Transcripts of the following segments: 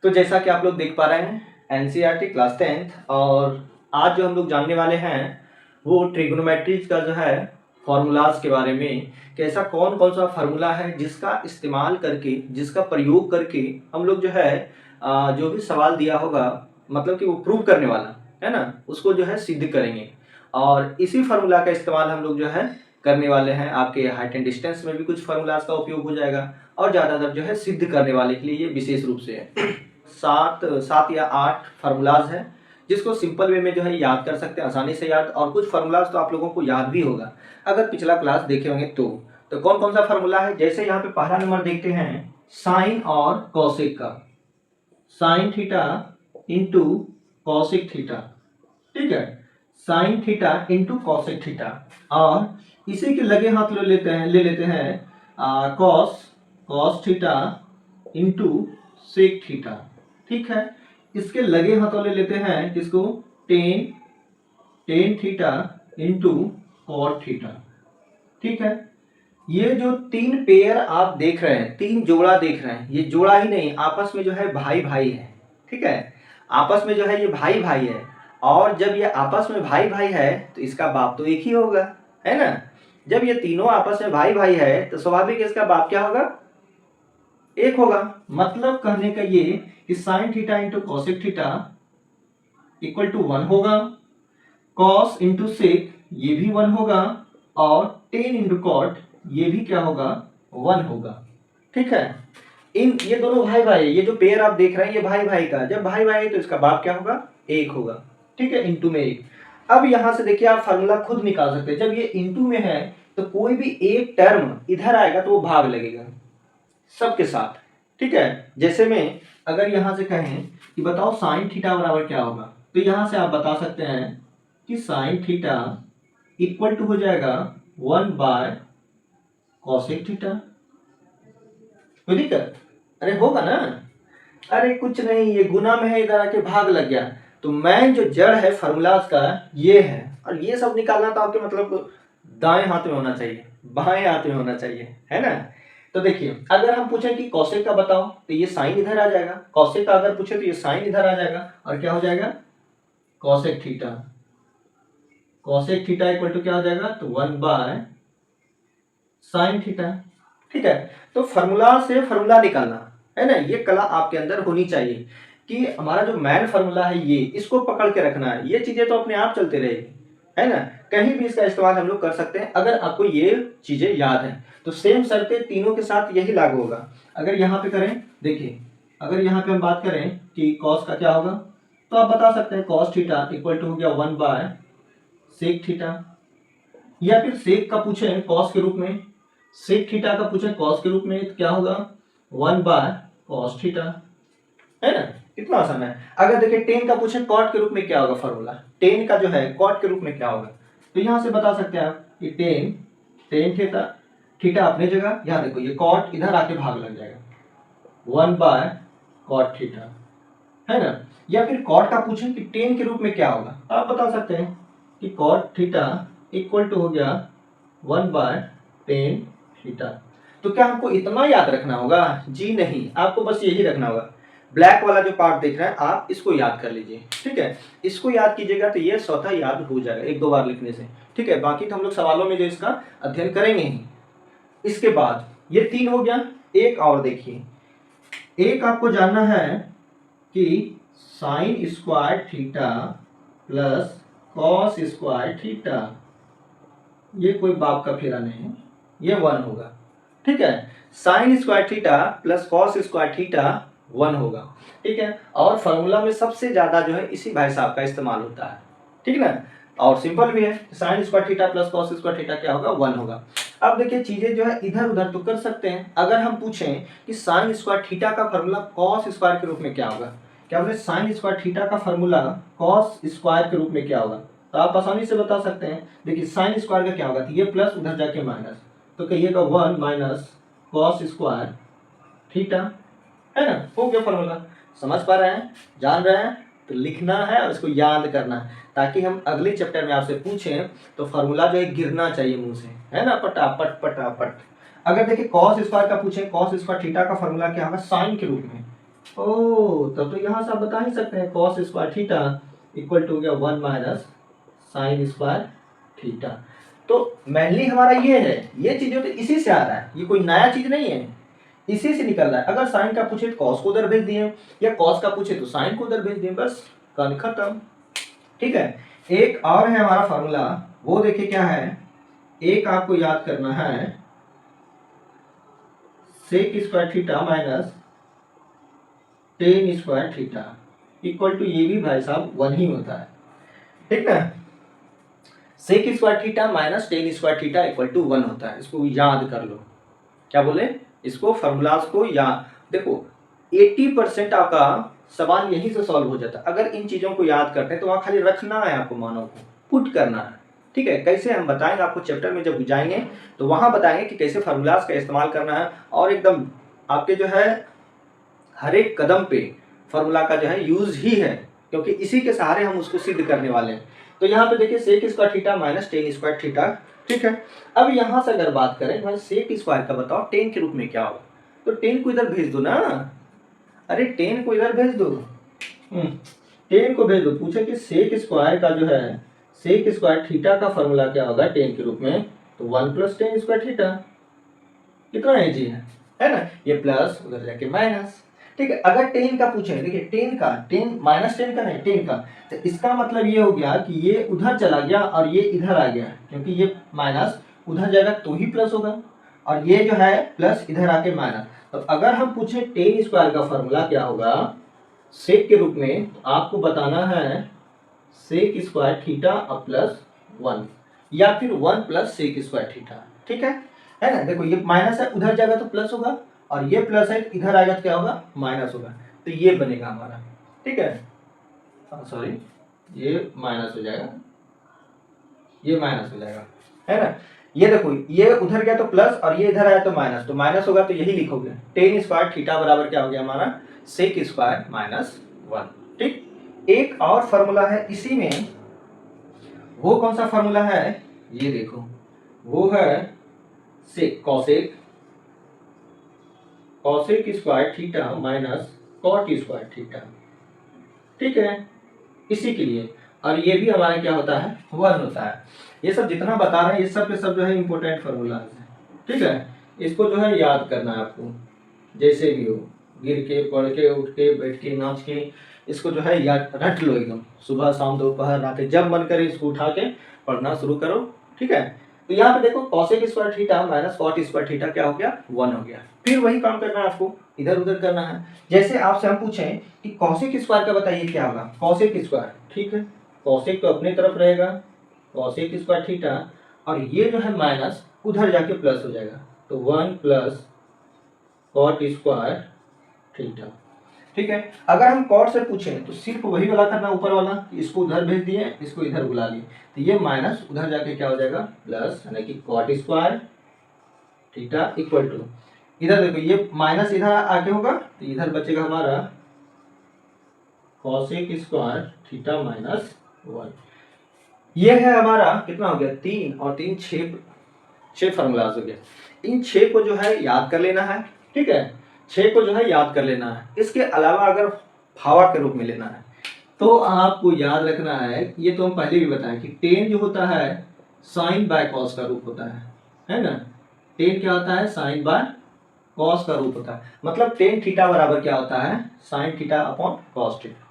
तो जैसा कि आप लोग देख पा रहे हैं एनसीईआरटी क्लास 10th और आज जो हम लोग जानने वाले हैं वो ट्रिग्नोमेट्रीज का जो है फॉर्मूलाज के बारे में कि ऐसा कौन कौन सा फार्मूला है जिसका इस्तेमाल करके जिसका प्रयोग करके हम लोग जो है जो भी सवाल दिया होगा मतलब कि वो प्रूव करने वाला है ना उसको जो है सिद्ध करेंगे। और इसी फार्मूला का इस्तेमाल हम लोग जो है करने वाले हैं। आपके हाइट एंड डिस्टेंस में भी कुछ फार्मूलाज का उपयोग हो जाएगा और ज़्यादातर जो है सिद्ध करने वाले के लिए ये विशेष रूप से है। सात या आठ फार्मूलाज हैं जिसको सिंपल वे में जो है याद कर सकते हैं आसानी से याद। और कुछ फार्मूलाज तो आप लोगों को याद भी होगा अगर पिछला क्लास देखे होंगे तो कौन कौन सा फार्मूला है। जैसे यहाँ पे पहला नंबर देखते हैं साइन और कॉसेक का, sine theta into cosec theta, ठीक है, sine theta into cosec theta. और इसी के लगे हाथ ले लेते हैं cos theta into sec theta, ठीक है। इसके लगे हाथों ले लेते हैं किसको, tan theta into cot theta, ठीक है। ये जो तीन पेयर आप देख रहे हैं, तीन जोड़ा देख रहे हैं, ये जोड़ा ही नहीं आपस में जो है भाई भाई है, ठीक है। आपस में जो है ये भाई भाई है और जब ये आपस में भाई भाई है तो इसका बाप तो एक ही होगा, है ना। जब ये तीनों आपस में भाई भाई है तो स्वाभाविक इसका बाप क्या होगा, एक होगा। मतलब कहने का ये कि sine theta into cosec theta equal to 1 होगा, कॉस इंटू सेक ये भी 1 होगा और टेन इंटू कॉट ये भी क्या होगा, 1 होगा, ठीक है। ये दोनों भाई भाई, ये जो पेयर आप देख रहे हैं ये भाई भाई का, जब भाई भाई है तो इसका बाप क्या होगा, एक होगा, ठीक है, इंटू में एक। अब यहां से देखिए आप फार्मूला खुद निकाल सकते हैं। जब ये इंटू में है तो कोई भी एक टर्म इधर आएगा तो वो भाग लगेगा सबके साथ, ठीक है। जैसे में अगर यहां से कहें कि बताओ साइन थीटा बराबर क्या होगा, तो यहां से आप बता सकते हैं कि साइन थीटा इक्वल टू हो जाएगा 1 बाय कॉसेक थीटा। कोई दिक्कत, अरे होगा ना, अरे कुछ नहीं, ये गुना में है इधर आके भाग लग गया। तो मेन जो जड़ है फार्मूलाज का ये है और ये सब निकालना तो आपके मतलब दाएं हाथ में होना चाहिए, बाएं हाथ में होना चाहिए, है ना। तो देखिए अगर हम पूछे कि कॉसेक का बताओ तो ये साइन इधर आ जाएगा, कॉसेक का अगर पूछे तो ये साइन इधर आ जाएगा और क्या हो जाएगा, cosec theta. Cosec theta equal to क्या हो जाएगा, तो 1 बाय साइन थीटा, ठीक है। तो फार्मूला से फार्मूला निकालना है ना, ये कला आपके अंदर होनी चाहिए कि हमारा जो मैन फार्मूला है ये इसको पकड़ के रखना है। ये चीजें तो अपने आप चलते रहेगी, है ना, कहीं भी इसका इस्तेमाल हम लोग कर सकते हैं अगर आपको ये चीजें याद है। तो सेम शर्तें तीनों के साथ यही लागू होगा। अगर यहाँ पे करें, देखिए अगर यहाँ पे हम बात करें कि कॉस का क्या होगा तो आप बता सकते हैं कॉस थीटा इक्वल टू हो गया 1 बाय सेक थीटा, या फिर सेक का पूछे कॉस के रूप में, सेक थीटा का पूछे कॉस के रूप में तो क्या होगा 1 बाय कॉस थीटा, है ना, कितना आसान है। अगर देखिए टेन का पूछे कॉट के रूप में क्या होगा फार्मूला, टेन का जो है कॉट के रूप में क्या होगा, तो यहां से बता सकते हैं आप कि टेन थीटा अपनी जगह, यहां देखो ये कॉट इधर आके भाग लग जाएगा 1 बाय कॉट थीटा, है ना। या फिर कॉट का पूछे कि टेन के रूप में क्या होगा, आप बता सकते हैं कि कॉट थीटा इक्वल टू हो गया 1 बाय टेन थीटा। तो क्या हमको इतना याद रखना होगा, जी नहीं, आपको बस यही रखना होगा। ब्लैक वाला जो पार्ट देख रहे हैं आप इसको याद कर लीजिए, ठीक है, इसको याद कीजिएगा तो ये स्वतः याद हो जाएगा एक दो बार लिखने से, ठीक है। बाकी तो हम लोग सवालों में जो इसका अध्ययन करेंगे ही। इसके बाद ये 3 हो गया। एक और देखिए, एक आपको जानना है कि sign square theta plus cos square theta, ये कोई बाप का फेरा नहीं, ये 1 होगा, ठीक है। Sign square theta plus cos square theta 1 होगा, ठीक है। और फार्मूला में सबसे ज्यादा जो है इसी भाई साहब का इस्तेमाल होता है, ठीक ना, और सिंपल भी है। Sign square theta plus cos square theta क्या होगा, 1 होगा। अब देखिए चीजें जो है इधर उधर तो कर सकते हैं। अगर हम पूछें कि साइन स्क्वायर थीटा का फार्मूला कॉस स्क्वायर के रूप में क्या होगा, क्या बोले साइन स्क्वायर थीटा का फार्मूला कॉस स्क्वायर के रूप में क्या होगा, तो आप आसानी से बता सकते हैं। देखिए साइन स्क्वायर का क्या होगा, तो ये प्लस उधर जाके माइनस, तो कहिएगा 1 माइनस कॉस स्क्वायर थीटा, है ना, हो गया फार्मूला। समझ पा रहे हैं, जान रहे हैं, तो लिखना है और इसको याद करना है ताकि हम अगले चैप्टर में आपसे पूछें तो फार्मूला जो है गिरना चाहिए मुंह से, है ना, पटापट पटापट। अगर देखिए कॉस स्क्वायर का पूछे, कॉस स्क्वायर थीटा का फार्मूला क्या होगा, साइन के रूप में, ओ तब तो यहाँ से आप बता ही सकते हैं cos square theta equal to हो गया 1 माइनस साइन स्क्वायर थीटा। तो मेनली हमारा ये है, ये चीजें तो इसी से आ रहा है, ये कोई नया चीज नहीं है, इसी से निकल रहा है। अगर साइन का पूछे तो कॉस को उधर भेज दिए, या कॉस का पूछे तो साइन को उधर भेज दिए, बस कहानी खत्म। ठीक है। एक और है हमारा फॉर्मूला, वो देखिए क्या है। एक आपको याद करना है sec square theta minus tan square theta equal to, ये भी भाई साहब 1 ही होता है। ठीक ना, sec square theta minus tan square theta equal to 1 होता है। इसको याद कर लो। क्या बोले, इसको फॉर्मूलाज को याद, देखो 80% आपका सवाल यहीं से सॉल्व हो जाता है। अगर इन चीजों को याद करते हैं तो वहां खाली रखना है आपको, मानव को पुट करना है। ठीक है, कैसे हम बताएंगे आपको चैप्टर में जब जाएंगे तो वहां बताएंगे कि कैसे फार्मूलाज का इस्तेमाल करना है, और एकदम आपके जो है हर एक कदम पे फार्मूला का जो है यूज ही है, क्योंकि इसी के सहारे हम उसको सिद्ध करने वाले हैं। तो यहाँ पे देखिए sec square theta minus tan square theta. ठीक है, अब यहाँ से अगर बात करें भाई सेक स्क्वायर का बताओ टेन के रूप में क्या होगा, तो टेन को इधर भेज दो ना, अरे टेन को इधर भेज दो, टेन को भेज दो। पूछे कि सेक स्क्वायर का जो है सेक स्क्वायर थीटा का फॉर्मूला क्या होगा टेन के रूप में, तो 1 प्लस टेन स्क्वायर थीटा। कितना इजी है ना, ये प्लस उधर जाके माइनस। ठीक है, अगर टेन का पूछे, देखिए टेन का, टेन माइनस टेन का नहीं, टेन का, तो इसका मतलब ये हो गया कि ये उधर चला गया और ये इधर आ गया, क्योंकि ये माइनस उधर जाएगा तो ही प्लस होगा, और ये जो है प्लस इधर आके माइनस। तो अगर हम पूछे टेन स्क्वायर का फॉर्मूला क्या होगा सेक के रूप में, तो आपको बताना है सेक स्क्वायर थीटा और प्लस 1, या फिर 1 प्लस सेक स्क्वायर थीटा। ठीक है ना, देखो ये माइनस है उधर जाएगा तो प्लस होगा, और ये प्लस है इधर आएगा तो क्या होगा माइनस होगा, तो ये बनेगा हमारा। ठीक है, सॉरी ये माइनस हो जाएगा, ये माइनस हो जाएगा, है ना। ये देखो ये उधर गया तो प्लस और ये इधर आया तो माइनस, तो माइनस होगा तो यही लिखोगे टेन स्क्वायर थीटा बराबर क्या हो गया हमारा सेक स्क्वायर माइनस 1। ठीक, एक और फॉर्मूला है इसी में, वो कौन सा फॉर्मूला है ये देखो, वो है sec cosec square theta minus cot square theta. ठीक है, इसी के लिए, और ये भी हमारा क्या होता है 1 होता है। ये सब जितना बता रहे हैं ये सब के सब जो है इंपॉर्टेंट फॉर्मूला है। ठीक है, इसको जो है याद करना है आपको, जैसे भी हो, गिर के पढ़ के उठ के बैठ के नाच के, इसको जो है याद रट लो एकदम, सुबह शाम दोपहर रात जब मन करे इसको उठा के पढ़ना शुरू करो। ठीक है, तो यहाँ पे देखो cosec square theta minus cot square theta क्या हो गया 1 हो गया। फिर वही काम करना है आपको, इधर उधर करना है। जैसे आपसे हम पूछें कि कॉसेक स्क्वायर का बताइए क्या होगा, कॉसेक स्क्वायर, ठीक है कॉसेक तो अपने तरफ रहेगा कॉसेक स्क्वायर थीटा, और ये जो है माइनस उधर जाके प्लस हो जाएगा, तो 1 प्लस कॉट स्क्वायर थीटा। ठीक है, अगर हम कॉट से पूछें तो सिर्फ वही वाला करना ऊपर वाला, इसको उधर भेज दिए इसको इधर बुला लिए, तो ये माइनस उधर जाके क्या हो जाएगा प्लस, यानी कि cot square theta equal to, इधर देखो ये माइनस इधर आके होगा तो इधर बचेगा हमारा कॉसेक स्क्वायर थीटा माइनस 1। ये है हमारा कितना हो गया 3 और 3 6 फार्मूलाज हो गया। इन 6 को जो है याद कर लेना है। ठीक है, 6 को जो है याद कर लेना है। इसके अलावा अगर फावा के रूप में लेना है तो आपको याद रखना है, ये तो हम पहले भी बताएं कि टेन जो होता है साइन बाय कॉस का रूप होता है ना। टेन क्या होता है साइन बाय कॉस का रूप होता है, मतलब टेन थीटा बराबर क्या होता है sine theta upon cos theta.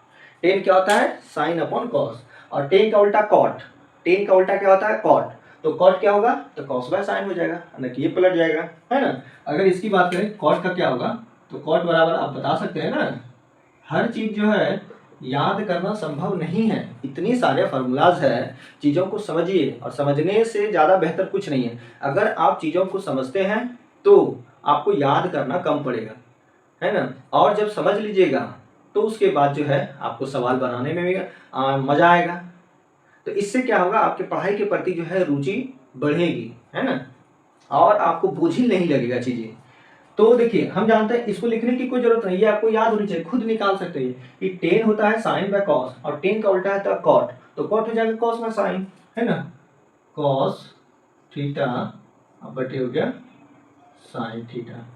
Ten क्या होता है साइन अपॉन कॉस, और टेन का उल्टा कॉट, टेन का उल्टा क्या होता है कॉट, तो कॉट क्या होगा तो कॉस बाय साइन हो जाएगा, ना कि ये पलट जाएगा, है ना। अगर इसकी बात करें कॉट का क्या होगा, तो कॉट बराबर आप बता सकते हैं ना, हर चीज जो है याद करना संभव नहीं है, इतनी सारे फार्मूलाज है, चीज़ों को समझिए, और समझने से ज़्यादा बेहतर कुछ नहीं है। अगर आप चीज़ों को समझते हैं तो आपको याद करना कम पड़ेगा, है ना, और जब समझ लीजिएगा तो उसके बाद जो है आपको सवाल बनाने में भी मज़ा आएगा। तो इससे क्या होगा आपके पढ़ाई के प्रति जो है रुचि बढ़ेगी, है ना, और आपको बोझिल नहीं लगेगा चीज़ें। तो देखिए हम जानते हैं इसको लिखने की कोई जरूरत नहीं, ये आपको याद होनी चाहिए, खुद निकाल सकते हैं कि टेन होता है साइन बाय कॉस, और टेन का उल्टा है कॉट, तो कॉट हो जाएगा कॉस बाय साइन, है ना, कॉस थीटा बटे हो गया साइन थीटा।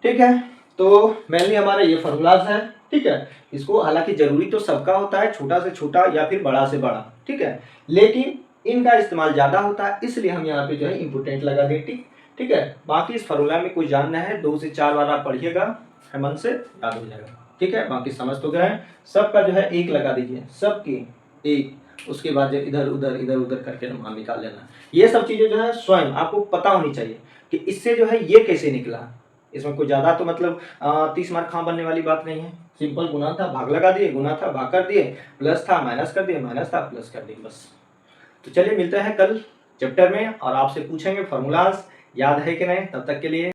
ठीक है, तो मेनली हमारा ये फॉर्मूलाज है, ठीक है। इसको हालांकि जरूरी तो सबका होता है, छोटा से छोटा या फिर बड़ा से बड़ा, ठीक है, लेकिन इनका इस्तेमाल ज़्यादा होता है, इसलिए हम यहाँ पे जो है इम्पोर्टेंट लगा दें टिक, ठीक है। बाकी इस फार्मूला में कुछ जानना है 2 से 4 बार आप पढ़िएगा, मन से याद हो जाएगा, ठीक है। बाकी समझ तो गए, सबका जो है 1 लगा दीजिए, सबकी 1, उसके बाद जो इधर उधर करके मान निकाल लेना। ये सब चीज़ें जो है स्वयं आपको पता होनी चाहिए कि इससे जो है ये कैसे निकला। इसमें कोई ज़्यादा तो मतलब 30 मार्क हाँ बनने वाली बात नहीं है। सिंपल गुना था, भाग लगा दिए, गुना था, भाग कर दिए, प्लस था, माइनस कर दिए, माइनस था, प्लस कर दिए, बस। तो चलिए मिलते हैं कल चैप्टर में और आपसे पूछेंगे फॉर्मूलाज याद है कि नहीं। तब तक के लिए